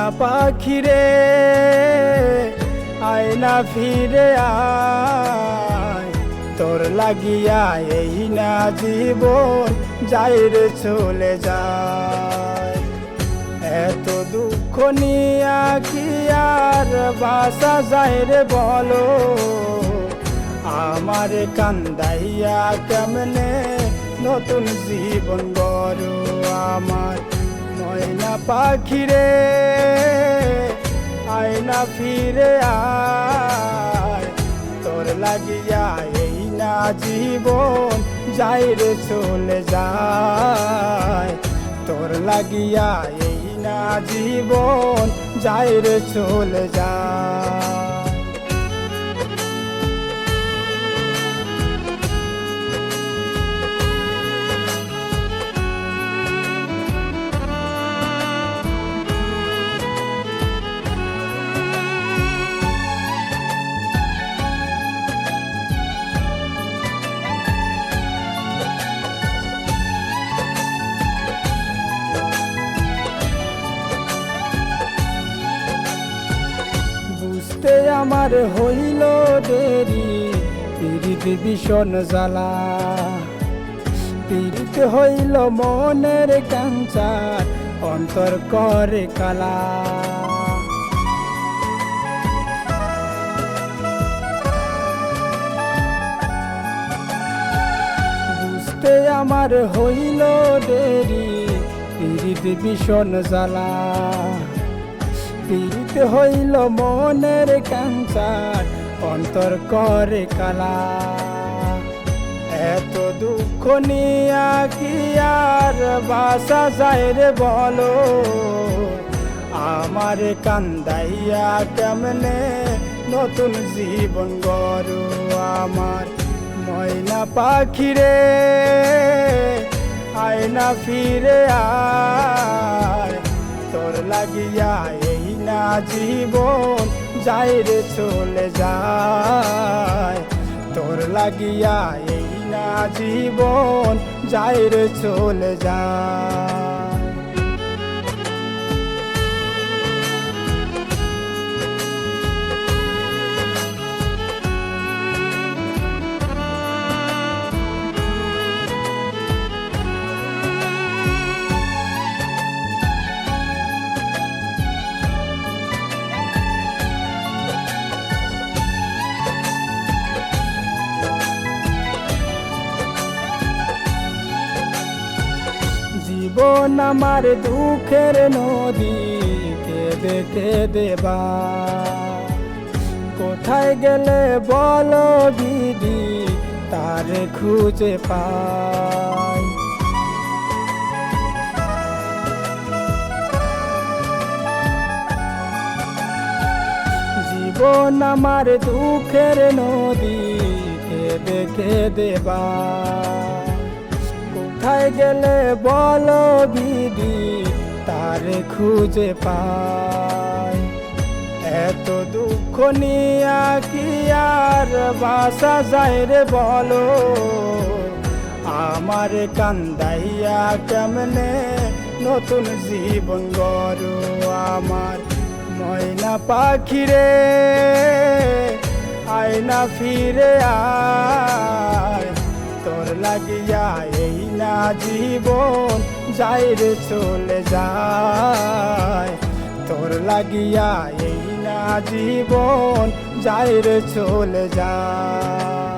ময়না পাখিরে আয়না ফিরে আয়, তোর লাগিয়া এই না জীবন যাই রে চলে যায়। এত দুঃখ নিয়া কি আর বাসা যায় রে বলো, আমার কান্দাইয়া কেমনে নতুন জীবন গড়। আমার ময়না পাখিরে আয়না ফিরে আয়, তোর লাগিয়া এই না জীবন যাই রে চলে যায়। তোর লাগিয়া এই না জীবন যাই রে চলে যায়। বুঝতে আমার হইল দেরি, পীড়িত ভীষণ জ্বালা। পীড়িত হইল মনের কাঞ্চার, অন্তর করে কালা। বুঝতে আমার হইল দেরি, পীড়িত ভীষণ জ্বালা। পীড়িত হইল মনের কাঞ্চার, অন্তর করে কালা। এত দুঃখ নিয়া কি আর বাসা যায় রে বলো, আমার কান্দাইয়া কেমনে নতুন জীবন গড়। আমার ময়না পাখিরে আয়না ফিরে আয়, তোর লাগিয়া এই না জীবন যাই রে চলে যায়। তোর লাগিয়া এই না জীবন যাই রে চলে যায়। জীবন আমার দুঃখের নদী, কেঁদে কেঁদে কোথায় গেলে বলো দিদি, তারে খুঁজে পাই। জীবন আমার দুঃখের নদী, কেঁদে কেঁদে কোথায় গেলে বলো দিদি, তারে খুঁজে পাই। এত দুঃখ নিয়া কি আর বাসা যায় রে বলো, আমার কান্দাইয়া কেমনে নতুন জীবন গড়। আমার ময়না পাখিরে আয়না ফিরে আয়, তোর লাগিয়া এই না জীবন যাই রে চলে যায়। তোর লাগিয়া এই না জীবন যাই রে চলে যায়।